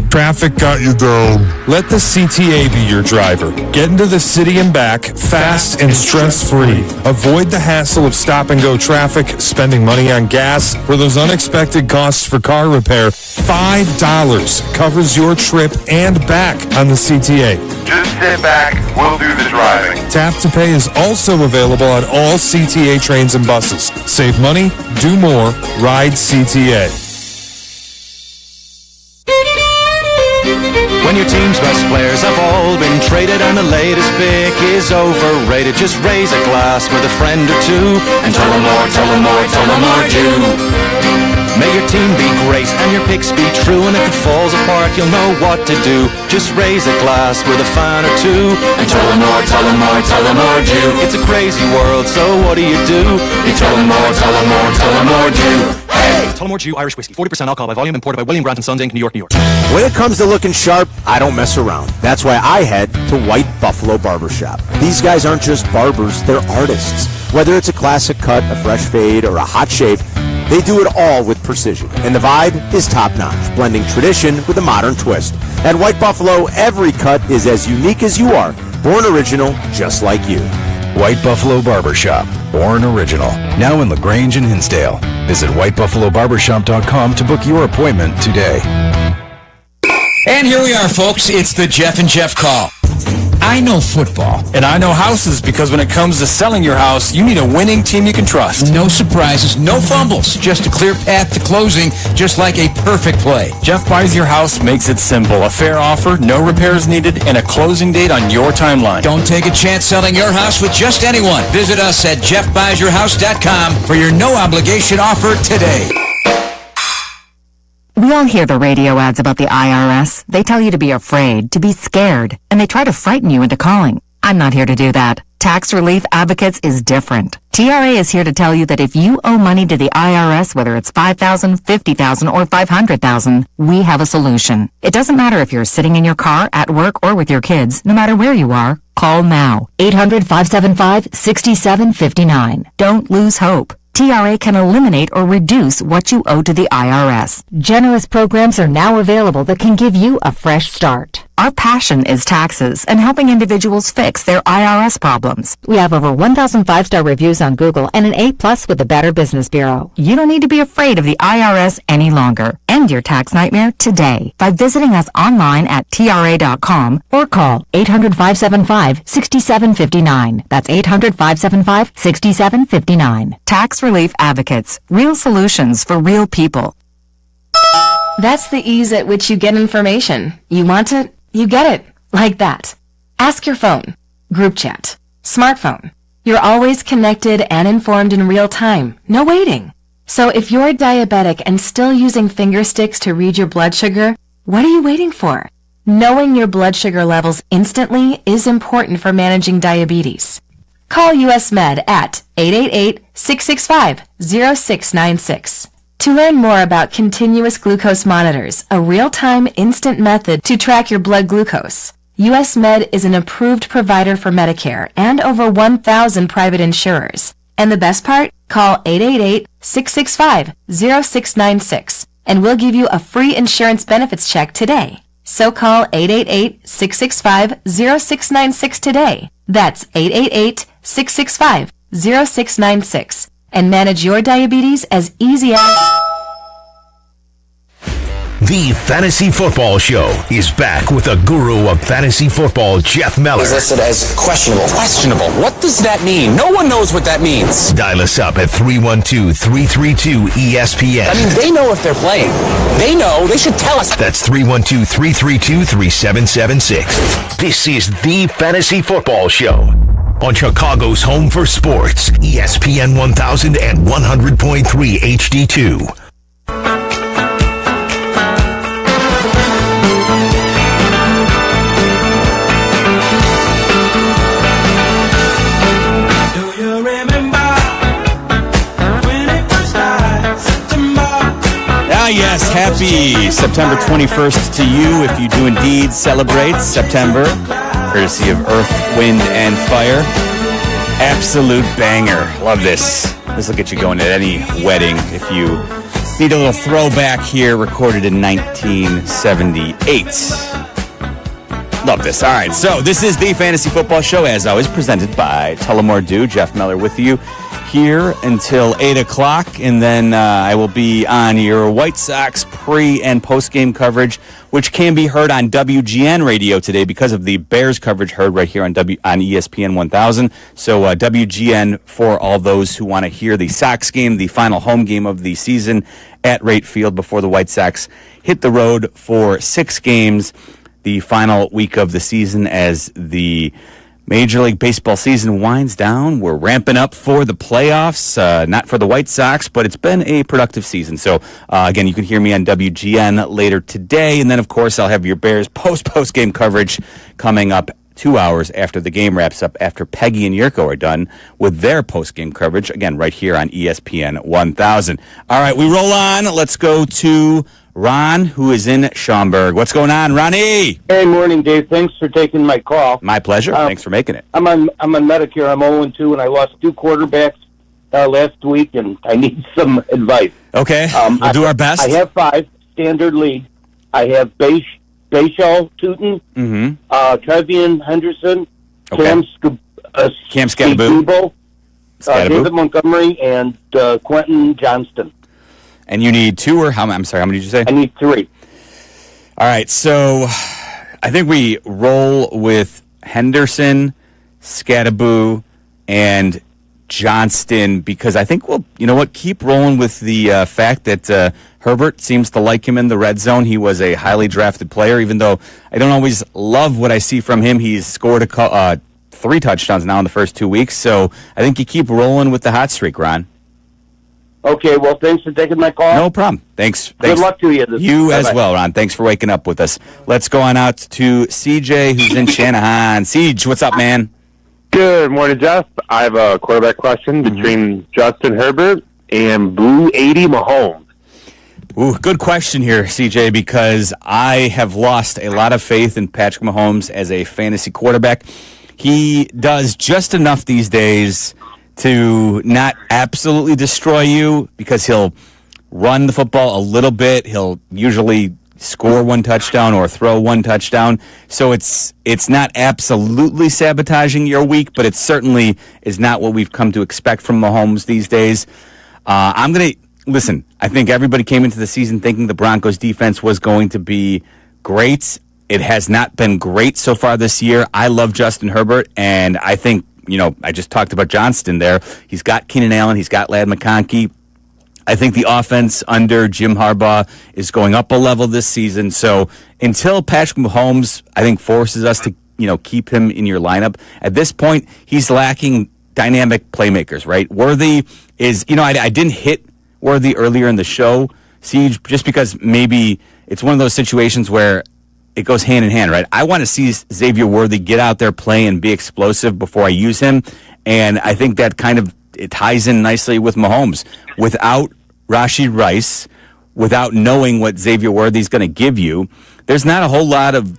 Traffic got you down. Let the CTA be your driver. Get into the city and back fast and stress-free. Avoid the hassle of stop-and-go traffic, spending money on gas, or those unexpected costs for car repair. $5 covers your trip and back on the CTA.
Just sit back. We'll do the driving.
Tap to Pay is also available on all CTA trains and buses. Save money, do more, ride CTA.
When your team's best players have all been traded and the latest pick is overrated, just raise a glass with a friend or two and tell them more do. May your team be great and your picks be true, and if it falls apart you'll know what to do. Just raise a glass with a fan or two and tell them more do. It's a crazy world, so what do? You tell them more do. Hey!
Tullamore Dew Irish Whiskey, 40% alcohol by volume, imported by William Grant & Sons, Inc., New York, New York.
When it comes to looking sharp, I don't mess around. That's why I head to White Buffalo Barbershop. These guys aren't just barbers, they're artists. Whether it's a classic cut, a fresh fade, or a hot shave, they do it all with precision. And the vibe is top-notch, blending tradition with a modern twist. At White Buffalo, every cut is as unique as you are, born original, just like you.
White Buffalo Barbershop, born original. Now in LaGrange and Hinsdale. Visit whitebuffalobarbershop.com to book your appointment today.
And here we are, folks. It's the Jeff and Jeff Call. I know football.
And I know houses because when it comes to selling your house, you need a winning team you can trust.
No surprises, no fumbles, just a clear path to closing, just like a perfect play.
Jeff Buys Your House makes it simple. A fair offer, no repairs needed, and a closing date on your timeline.
Don't take a chance selling your house with just anyone. Visit us at jeffbuysyourhouse.com for your no-obligation offer today.
We all hear the radio ads about the IRS. They tell you to be afraid, to be scared, and they try to frighten you into calling. I'm not here to do that. Tax Relief Advocates is different. TRA is here to tell you that if you owe money to the IRS, whether it's $5,000, $50,000, or $500,000, we have a solution. It doesn't matter if you're sitting in your car, at work, or with your kids. No matter where you are, call now. 800-575-6759. Don't lose hope. TRA can eliminate or reduce what you owe to the IRS. Generous programs are now available that can give you a fresh start. Our passion is taxes and helping individuals fix their IRS problems. We have over 1,000 5-star reviews on Google and an A+ with the Better Business Bureau. You don't need to be afraid of the IRS any longer. End your tax nightmare today by visiting us online at TRA.com or call 800-575-6759. That's 800-575-6759. Tax Relief Advocates. Real solutions for real people.
That's the ease at which you get information. You want it, you get it. Like that. Ask your phone. Group chat. Smartphone. You're always connected and informed in real time. No waiting. So if you're diabetic and still using finger sticks to read your blood sugar, what are you waiting for? Knowing your blood sugar levels instantly is important for managing diabetes. Call US Med at 888-665-0696. To learn more about continuous glucose monitors, a real-time instant method to track your blood glucose, US Med is an approved provider for Medicare and over 1,000 private insurers. And the best part? Call 888-665-0696 and we'll give you a free insurance benefits check today. So call 888-665-0696 today. That's 888-665-0696. And manage your diabetes as easy as...
The Fantasy Football Show is back with the guru of fantasy football, Jeff Meller.
Is listed as questionable. Questionable. What does that mean? No one knows what that means.
Dial us up at 312-332-ESPN.
I mean, they know if they're playing. They know. They should tell us.
That's 312-332-3776. This is the Fantasy Football Show on Chicago's home for sports, ESPN 1000 and 100.3 HD2.
Yes, happy September 21st to you if you do indeed celebrate September, courtesy of Earth, Wind, and Fire. Absolute banger. Love this. This will get you going at any wedding if you need a little throwback here, recorded in 1978. Love this. All right, so this is the Fantasy Football Show, as always, presented by Tullamore Dew. Jeff Meller with you here until 8 o'clock, and then I will be on your White Sox pre- and post-game coverage, which can be heard on WGN radio today because of the Bears coverage heard right here on ESPN 1000. So WGN for all those who want to hear the Sox game, the final home game of the season at Rate Field before the White Sox hit the road for 6 games, the final week of the season as the Major League Baseball season winds down. We're ramping up for the playoffs, not for the White Sox, but it's been a productive season. So, again, you can hear me on WGN later today. And then, of course, I'll have your Bears post-game coverage coming up 2 hours after the game wraps up, after Peggy and Yurko are done with their post-game coverage, again, right here on ESPN 1000. All right, we roll on. Let's go to Ron, who is in Schaumburg. What's going on, Ronnie?
Hey, morning, Dave. Thanks for taking my call.
My pleasure. Thanks for making it.
I'm on Medicare. I'm 0-2, and I lost 2 quarterbacks last week, and I need some advice.
Okay, we'll do our best.
I have 5 standard league. I have Bashal Tootin, Trevian Henderson,
Cam Scadaboo,
David Montgomery, and Quentin Johnston.
And you need 2 or how? I'm sorry, how many did you say?
I need 3.
All right, so I think we roll with Henderson, Scadaboo, and Johnston, because I think we'll, keep rolling with the fact that Herbert seems to like him in the red zone. He was a highly drafted player, even though I don't always love what I see from him. He's scored 3 touchdowns now in the first 2 weeks, so I think you keep rolling with the hot streak, Ron.
Okay, well, thanks for taking my call.
No problem. Thanks.
Good luck to you.
You as well, Ron. Thanks for waking up with us. Let's go on out to CJ, who's in Shanahan. Siege, what's up, man?
Good morning, Jeff. I have a quarterback question between Justin Herbert and Blue 80 Mahomes.
Ooh, good question here, CJ, because I have lost a lot of faith in Patrick Mahomes as a fantasy quarterback. He does just enough these days to not absolutely destroy you, because he'll run the football a little bit. He'll usually score 1 touchdown or throw 1 touchdown. So it's not absolutely sabotaging your week, but it certainly is not what we've come to expect from Mahomes these days. Listen, I think everybody came into the season thinking the Broncos defense was going to be great. It has not been great so far this year. I love Justin Herbert, and I think, I just talked about Johnston there. He's got Keenan Allen. He's got Ladd McConkey. I think the offense under Jim Harbaugh is going up a level this season. So until Patrick Mahomes, I think, forces us to, keep him in your lineup, at this point, he's lacking dynamic playmakers, right? Worthy is, I didn't hit Worthy earlier in the show, Siege, just because maybe it's one of those situations where it goes hand in hand, right? I want to see Xavier Worthy get out there, play, and be explosive before I use him. And I think that it ties in nicely with Mahomes. Without Rashid Rice, without knowing what Xavier Worthy is going to give you, there's not a whole lot of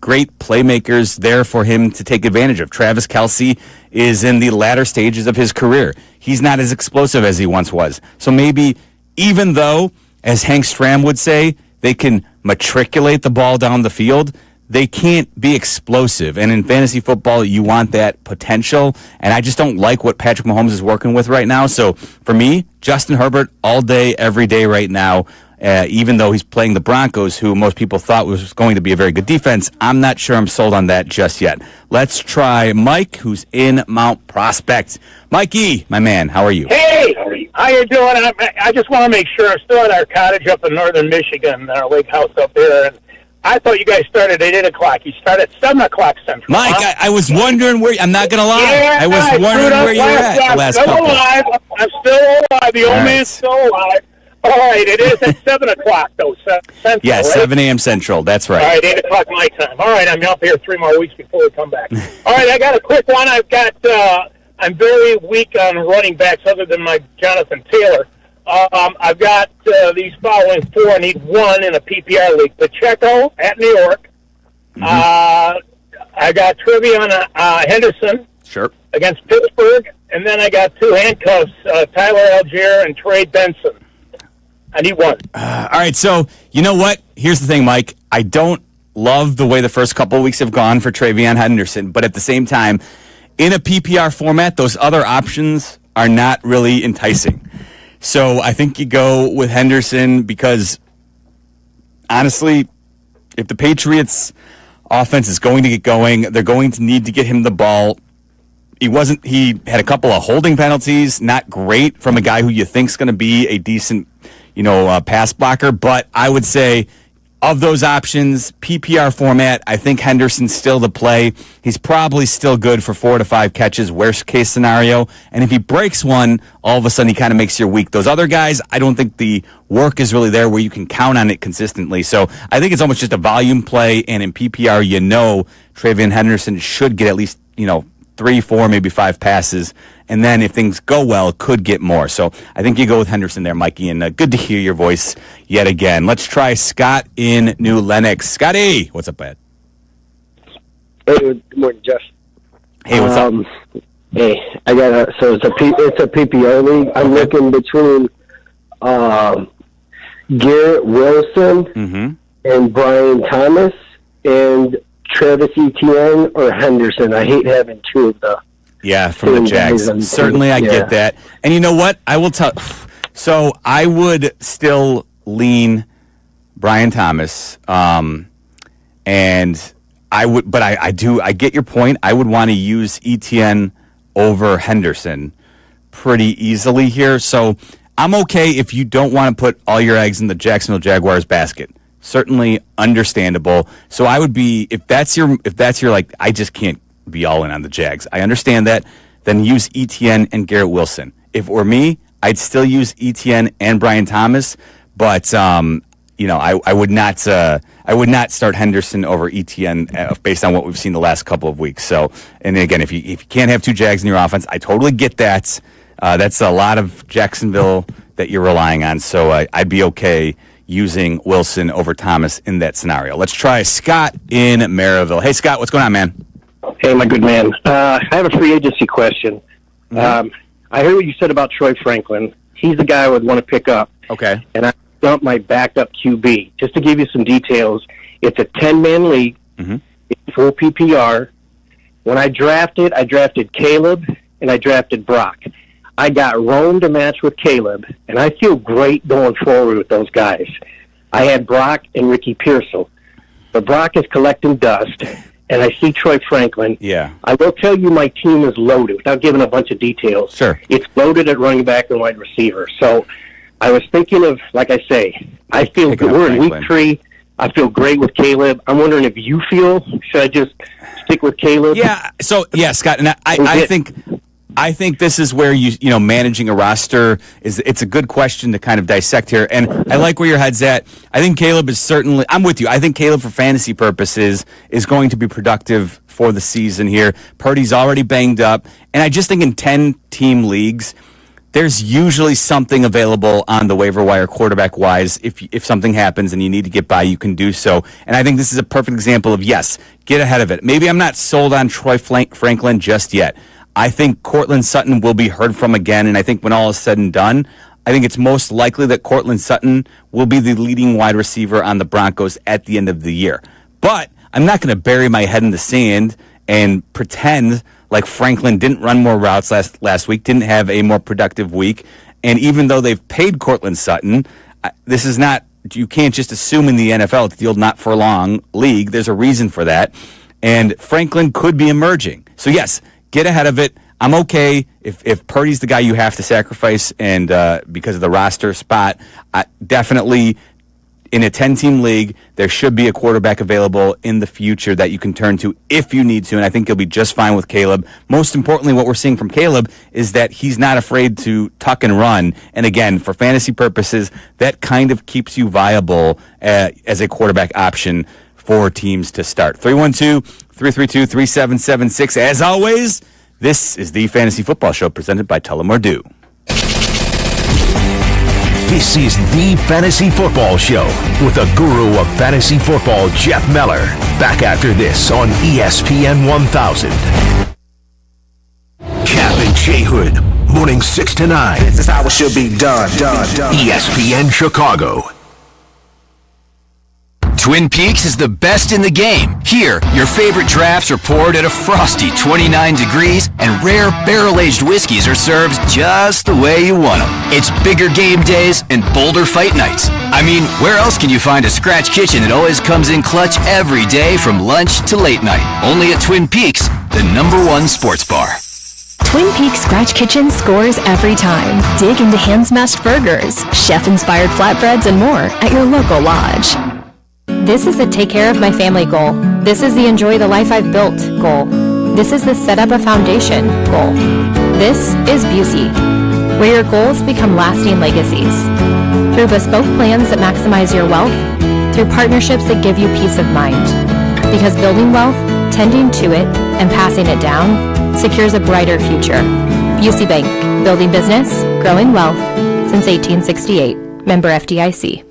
great playmakers there for him to take advantage of. Travis Kelce is in the latter stages of his career. He's not as explosive as he once was. So maybe, even though, as Hank Stram would say, they can matriculate the ball down the field, they can't be explosive. And in fantasy football, you want that potential. And I just don't like what Patrick Mahomes is working with right now. So for me, Justin Herbert all day, every day right now, even though he's playing the Broncos, who most people thought was going to be a very good defense. I'm not sure I'm sold on that just yet. Let's try Mike, who's in Mount Prospect. Mikey, my man, how are you?
Hey, how you doing? I just want to make sure I'm still at our cottage up in northern Michigan, our lake house up there. And I thought you guys started at 8 o'clock. You start at 7 o'clock Central.
Mike,
huh?
I was wondering where, I'm not going to lie.
Yeah,
I was wondering where you were at the last couple.
I'm still alive. The old man's still alive. All right, it is at 7 o'clock, though, Central,
Yeah,
right?
7 a.m. Central. That's right.
All right, 8 o'clock my time. All right, I'm up here 3 more weeks before we come back. All right, I got a quick one. I'm very weak on running backs other than my Jonathan Taylor. I've got these following 4. I need 1 in a PPR league. Pacheco at New York. I got Trevion Henderson against Pittsburgh. And then I got 2 handcuffs, Tyler Algier and Trey Benson. I need 1.
All right, so you know what? Here's the thing, Mike. I don't love the way the first couple of weeks have gone for Trevion Henderson, but at the same time, in a PPR format, those other options are not really enticing. So I think you go with Henderson because, honestly, if the Patriots' offense is going to get going, they're going to need to get him the ball. He had a couple of holding penalties, not great from a guy who you think is going to be a decent, pass blocker. But I would say of those options, PPR format, I think Henderson's still the play. He's probably still good for 4 to 5 catches, worst case scenario. And if he breaks one, all of a sudden he kind of makes your week. Those other guys, I don't think the work is really there where you can count on it consistently. So I think it's almost just a volume play. And in PPR, Trevion Henderson should get at least, 3, 4, maybe 5 passes. And then if things go well, could get more. So I think you go with Henderson there, Mikey. And good to hear your voice yet again. Let's try Scott in New Lenox. Scotty, what's up, bud?
Hey, good morning, Jeff.
Hey, what's up?
Hey, it's a PPR league. I'm looking between Garrett Wilson and Brian Thomas and Travis Etienne or Henderson. I hate having 2 of the.
Yeah, from the Jags. Certainly, I get that. And you know what? I will tell. So I would still lean Brian Thomas, and I would, but I get your point. I would want to use ETN over Henderson pretty easily here. So I'm okay if you don't want to put all your eggs in the Jacksonville Jaguars basket. Certainly understandable. So I would be, if that's your like, I just can't be all in on the Jags. I understand that. Then use ETN and Garrett Wilson. If it were me, I'd still use ETN and Brian Thomas, but I would not start Henderson over ETN based on what we've seen the last couple of weeks. So, and again, if you can't have two Jags in your offense, I totally get that. That's a lot of Jacksonville that you're relying on. So I'd be okay using Wilson over Thomas in that scenario. Let's try Scott in Maryville. Hey, Scott, what's going on, man?
Hey, my good man. I have a free agency question. I heard what you said about Troy Franklin. He's the guy I would want to pick up.
Okay.
And I dumped my backup QB. Just to give you some details, it's a 10-man league. It's full PPR. When I drafted Caleb and I drafted Brock. I got Rome to match with Caleb, and I feel great going forward with those guys. I had Brock and Ricky Pearsall. But Brock is collecting dust, and I see Troy Franklin.
Yeah.
I will tell you my team is loaded, without giving a bunch of details.
Sure.
It's loaded at running back and wide receiver. So I was thinking of, like I say, I feel good. We're in week 3. I feel great with Caleb. I'm wondering if you feel, should I just stick with Caleb?
Yeah. So, yeah, Scott, and I think this is where managing a roster it's a good question to kind of dissect here. And I like where your head's at. I think Caleb is certainly, I'm with you. I think Caleb for fantasy purposes is going to be productive for the season here. Purdy's already banged up. And I just think in 10-team leagues, there's usually something available on the waiver wire quarterback-wise. If something happens and you need to get by, you can do so. And I think this is a perfect example of, yes, get ahead of it. Maybe I'm not sold on Troy Franklin just yet. I think Cortland Sutton will be heard from again, and I think when all is said and done, I think it's most likely that Cortland Sutton will be the leading wide receiver on the Broncos at the end of the year. But I'm not going to bury my head in the sand and pretend like Franklin didn't run more routes last week, didn't have a more productive week. And even though they've paid Cortland Sutton, this is not, you can't just assume in the NFL, it's the old not for long league. There's a reason for that. And Franklin could be emerging. So yes, get ahead of it. I'm okay if Purdy's the guy you have to sacrifice, and because of the roster spot, definitely in a 10-team league, there should be a quarterback available in the future that you can turn to if you need to, and I think you'll be just fine with Caleb. Most importantly, what we're seeing from Caleb is that he's not afraid to tuck and run, and again, for fantasy purposes, that kind of keeps you viable as a quarterback option for teams to start. 312-332-3776. As always, this is the Fantasy Football Show presented by Tullamore Dew.
This is the Fantasy Football Show with the guru of fantasy football, Jeff Meller. Back after this on ESPN 1000. Cap and J Hood, morning 6 to 9.
This is how it should be done.
ESPN Chicago.
Twin Peaks is the best in the game. Here, your favorite drafts are poured at a frosty 29 degrees, and rare barrel-aged whiskeys are served just the way you want them. It's bigger game days and bolder fight nights. I mean, where else can you find a scratch kitchen that always comes in clutch every day from lunch to late night? Only at Twin Peaks, the #1 sports bar.
Twin Peaks Scratch Kitchen scores every time. Dig into hand-smashed burgers, chef-inspired flatbreads, and more at your local lodge.
This is the take care of my family goal. This is the enjoy the life I've built goal. This is the set up a foundation goal. This is Busey, where your goals become lasting legacies. Through bespoke plans that maximize your wealth, through partnerships that give you peace of mind. Because building wealth, tending to it, and passing it down secures a brighter future. Busey Bank, building business, growing wealth since 1868. Member FDIC.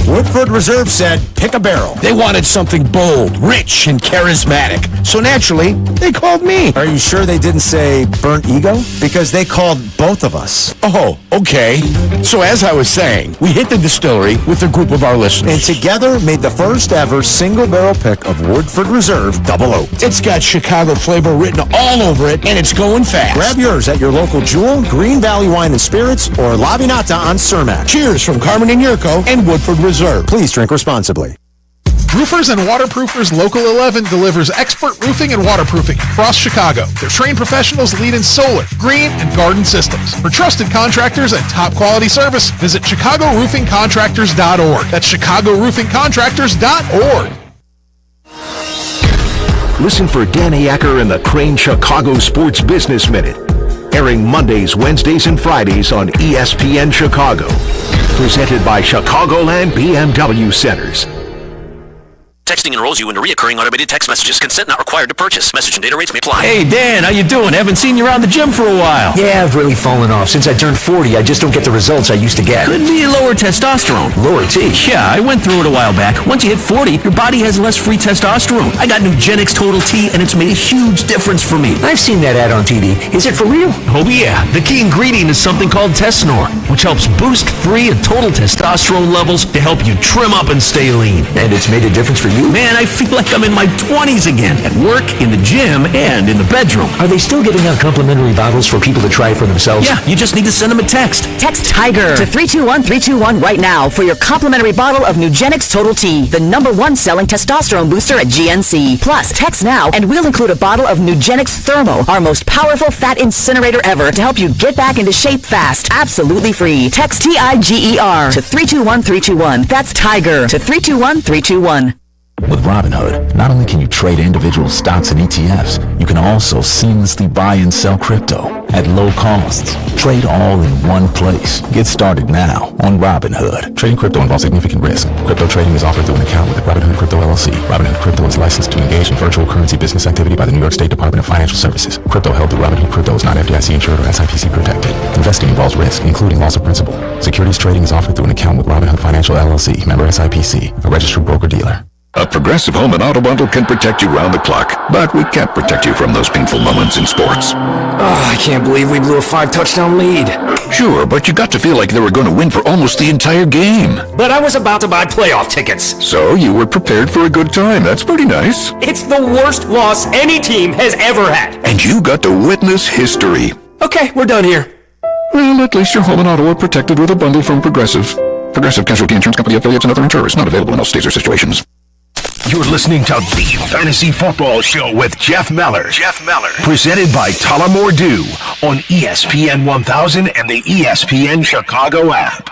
Woodford Reserve said, pick a barrel.
They wanted something bold, rich, and charismatic. So naturally, they called me.
Are you sure they didn't say burnt ego? Because they called both of us.
Oh, okay. So as I was saying, we hit the distillery with a group of our listeners.
And together made the first ever single barrel pick of Woodford Reserve Double Oak.
It's got Chicago flavor written all over it, and it's going fast.
Grab yours at your local Jewel, Green Valley Wine and Spirits, or La Vinata on Cermak.
Cheers from Carmen and Yurko and Woodford Reserve.
Please drink responsibly.
Roofers and Waterproofers Local 11 delivers expert roofing and waterproofing across Chicago. Their trained professionals lead in solar, green, and garden systems. For trusted contractors and top quality service, visit ChicagoRoofingContractors.org. That's ChicagoRoofingContractors.org.
Listen for Danny Acker and the Crane Chicago Sports Business Minute, airing Mondays, Wednesdays, and Fridays on ESPN Chicago. Presented by Chicagoland BMW Centers.
Texting enrolls you into reoccurring automated text messages. Consent not required to purchase. Message and data rates may apply.
Hey, Dan, how you doing? Haven't seen you around the gym for a while.
Yeah, I've really fallen off. Since I turned 40, I just don't get the results I used to get.
Could be lower testosterone.
Lower T?
Yeah, I went through it a while back. Once you hit 40, your body has less free testosterone. I got Nugenix Total T, and it's made a huge difference for me.
I've seen that ad on TV. Is it for real?
Oh, yeah. The key ingredient is something called Tesnor, which helps boost free and total testosterone levels to help you trim up and stay lean.
And it's made a difference for you?
Man, I feel like I'm in my 20s again, at work, in the gym, and in the bedroom.
Are they still giving out complimentary bottles for people to try it for themselves?
Yeah, you just need to send them a text.
Text TIGER to 321-321 right now for your complimentary bottle of Nugenix Total T, the #1 selling testosterone booster at GNC. Plus, text now and we'll include a bottle of Nugenix Thermo, our most powerful fat incinerator ever, to help you get back into shape fast. Absolutely free. Text TIGER to 321-321. That's TIGER to 321-321.
With Robinhood, not only can you trade individual stocks and ETFs, you can also seamlessly buy and sell crypto at low costs. Trade all in one place. Get started now on Robinhood. Trading crypto involves significant risk. Crypto trading is offered through an account with Robinhood Crypto LLC. Robinhood Crypto is licensed to engage in virtual currency business activity by the New York State Department of Financial Services. Crypto held through Robinhood Crypto is not FDIC insured or SIPC protected. Investing involves risk, including loss of principal. Securities trading is offered through an account with Robinhood Financial LLC, member SIPC, a registered broker-dealer.
A Progressive Home and Auto Bundle can protect you round the clock, but we can't protect you from those painful moments in sports.
Oh, I can't believe we blew a 5-touchdown lead.
Sure, but you got to feel like they were going to win for almost the entire game.
But I was about to buy playoff tickets.
So you were prepared for a good time. That's pretty nice.
It's the worst loss any team has ever had.
And you got to witness history.
Okay, we're done here.
Well, at least your home and auto are protected with a bundle from Progressive. Progressive Casualty Insurance Company, affiliates, and other insurers. Not available in all states or situations. You're listening to The Fantasy Football Show with Jeff Meller. Jeff Meller. Presented by Tullamore Dew on ESPN 1000 and the ESPN Chicago app.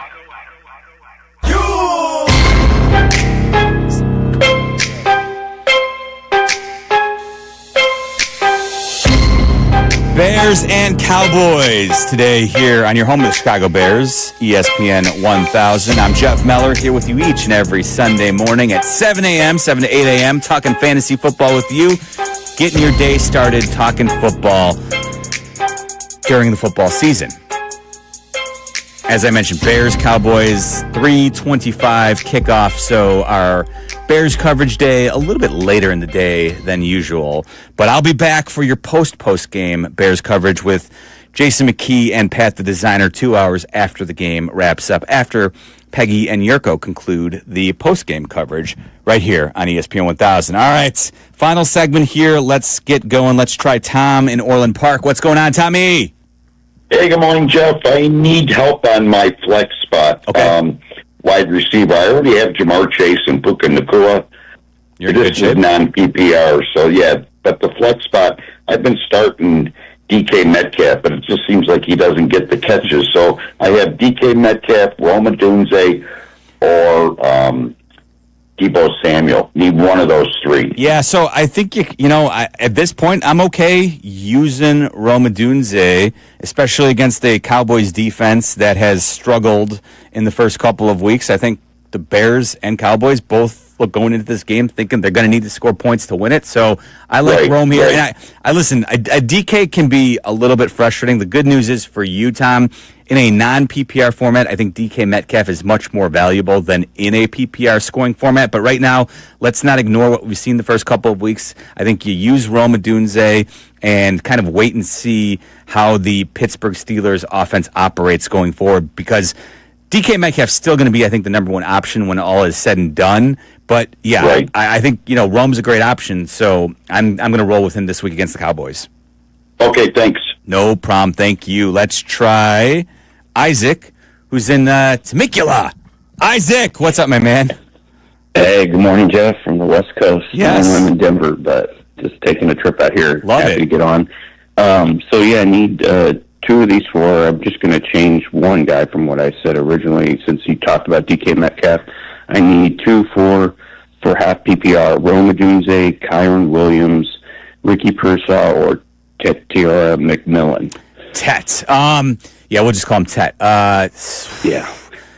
Bears and Cowboys today here on your home of the Chicago Bears, ESPN 1000. I'm Jeff Meller here with you each and every Sunday morning at 7 a.m., 7 to 8 a.m., talking fantasy football with you, getting your day started talking football during the football season. As I mentioned, Bears, Cowboys, 3:25 kickoff, so our Bears coverage day a little bit later in the day than usual. But I'll be back for your post game Bears coverage with Jason McKee and Pat the Designer 2 hours after the game wraps up, after Peggy and Yurko conclude the post-game coverage right here on ESPN 1000. All right, final segment here. Let's get going. Let's try Tom in Orland Park. What's going on, Tommy?
Hey, good morning, Jeff. I need help on my flex spot.
Okay.
Wide receiver. I already have Jamar Chase and Puka Nacua. This is non-PPR, so yeah. But the flex spot, I've been starting DK Metcalf, but it just seems like he doesn't get the catches. So I have DK Metcalf, Roma Dunze, or Deebo Samuel. Need one of those three.
Yeah, so I think, at this point, I'm okay using Roma Dunze, especially against the Cowboys defense that has struggled in the first couple of weeks. I think the Bears and Cowboys both look going into this game thinking they're going to need to score points to win it. So I like Rome here. Right. And I listen, a DK can be a little bit frustrating. The good news is for you, Tom, in a non-PPR format, I think DK Metcalf is much more valuable than in a PPR scoring format. But right now, let's not ignore what we've seen the first couple of weeks. I think you use Roma Dunze and kind of wait and see how the Pittsburgh Steelers offense operates going forward, because DK Metcalf's still going to be, I think, the number one option when all is said and done. But, yeah, I think, Rome's a great option, so I'm going to roll with him this week against the Cowboys.
Okay, thanks.
No problem. Thank you. Let's try Isaac, who's in Temecula. Isaac, what's up, my man?
Hey, good morning, Jeff, from the West Coast.
Yes.
I'm in Denver, but just taking a trip out here.
Love
Happy
it.
to get on. I need 2 of these 4. I'm just going to change one guy from what I said originally, since you talked about DK Metcalf. I need 2 for half PPR. Rome Odunze, Kyron Williams, Ricky Pearsall, or Tiara McMillan.
Tet. We'll just call him Tet.
Yeah.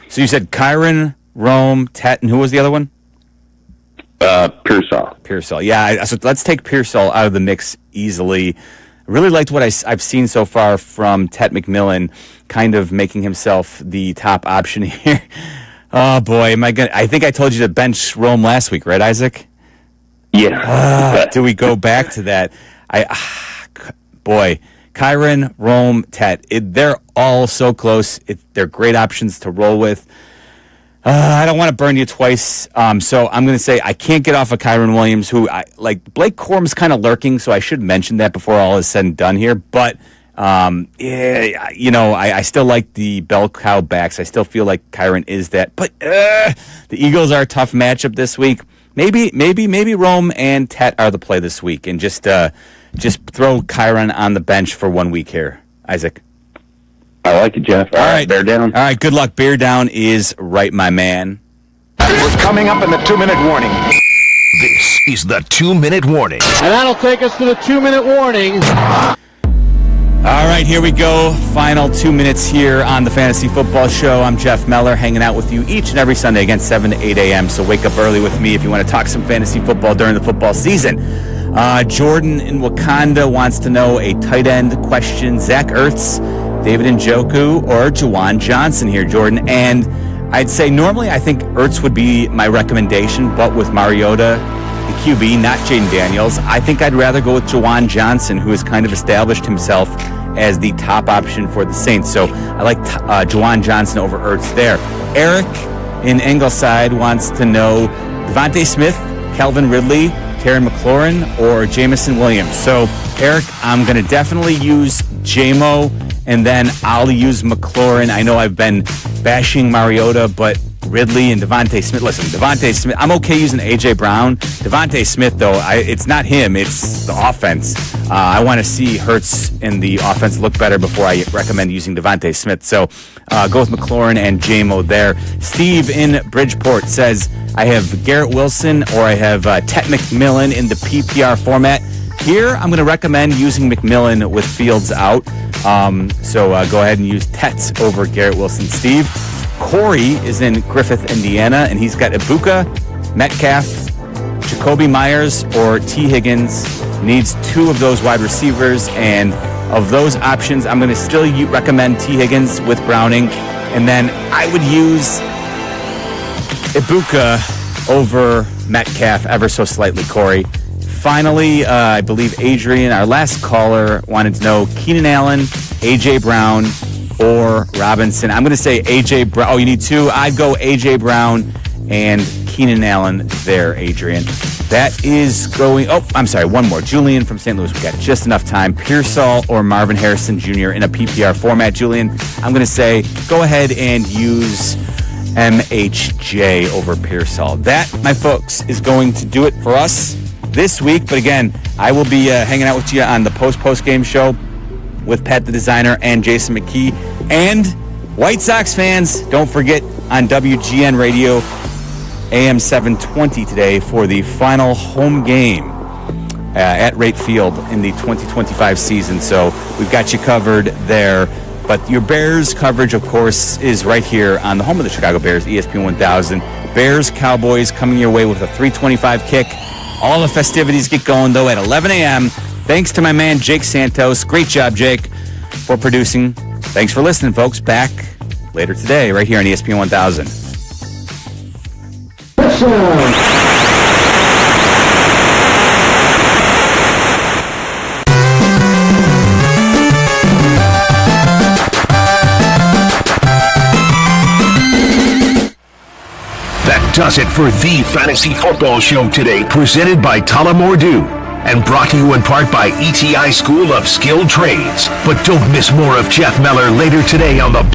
So you said Kyron, Rome, Tet, and who was the other one?
Pearsall.
Pearsall. Yeah, so let's take Pearsall out of the mix easily. I really liked what I've seen so far from Tet McMillan, kind of making himself the top option here. Oh, boy, I think I told you to bench Rome last week, right, Isaac?
Yeah.
Do we go back to that? Boy, Kyron, Rome, Tet, they're all so close. They're great options to roll with. I don't want to burn you twice, so I'm going to say I can't get off of Kyron Williams, who Blake Corum's kind of lurking, so I should mention that before all is said and done here. But I still like the bell cow backs. I still feel like Kyron is that. But the Eagles are a tough matchup this week. Maybe Rome and Tet are the play this week, and just throw Kyron on the bench for 1 week here, Isaac.
I like it, Jeff. All right, bear down.
All right, good luck. Bear down is right, my man.
We're coming up in the 2-minute warning. This is the 2-minute warning.
And that'll take us to the 2-minute warning.
All right, here we go. Final 2 minutes here on the Fantasy Football Show. I'm Jeff Meller, hanging out with you each and every Sunday, again, 7 to 8 a.m. So wake up early with me if you want to talk some fantasy football during the football season. Jordan in Wakanda wants to know a tight end question. Zach Ertz, David Njoku, or Juwan Johnson here, Jordan. And I'd say normally I think Ertz would be my recommendation, but with Mariota, the QB, not Jaden Daniels, I think I'd rather go with Juwan Johnson, who has kind of established himself as the top option for the Saints. So I like Juwan Johnson over Ertz there. Eric in Ingleside wants to know Devontae Smith, Calvin Ridley, Terry McLaurin, or Jamison Williams. So, Eric, I'm going to definitely use JMO, and then I'll use McLaurin. I know I've been bashing Mariota, but Ridley and Devontae Smith. Listen, Devontae Smith, I'm okay using A.J. Brown. Devontae Smith, though, it's not him. It's the offense. I want to see Hurts and the offense look better before I recommend using Devontae Smith. So go with McLaurin and JMO there. Steve in Bridgeport says, I have Garrett Wilson or I have Tet McMillan in the PPR format. Here, I'm going to recommend using McMillan with Fields out. So go ahead and use Tet over Garrett Wilson. Steve. Corey is in Griffith, Indiana, and he's got Ibuka, Metcalf, Jacoby Myers, or T. Higgins. Needs 2 of those wide receivers, and of those options, I'm going to still recommend T. Higgins with Browning, and then I would use Ibuka over Metcalf ever so slightly, Corey. Finally, I believe Adrian, our last caller, wanted to know Keenan Allen, A.J. Brown, or Robinson. I'm going to say A.J. Brown. Oh, you need 2? I'd go A.J. Brown and Keenan Allen there, Adrian. That is going... Oh, I'm sorry, one more. Julian from St. Louis. We've got just enough time. Pearsall or Marvin Harrison Jr. in a PPR format. Julian, I'm going to say go ahead and use MHJ over Pearsall. That, my folks, is going to do it for us this week. But again, I will be hanging out with you on the post-game show with Pat the Designer and Jason McKee. And White Sox fans, don't forget on WGN Radio, AM 720 today for the final home game at Rate Field in the 2025 season. So we've got you covered there. But your Bears coverage, of course, is right here on the home of the Chicago Bears, ESPN 1000. Bears Cowboys coming your way with a 3:25 kick. All the festivities get going, though, at 11 a.m. Thanks to my man, Jake Santos. Great job, Jake, for producing. Thanks for listening, folks. Back later today, right here on ESPN 1000.
That does it for the Fantasy Football Show today, presented by Tullamore Dew and brought to you in part by ETI School of Skilled Trades. But don't miss more of Jeff Meller later today on the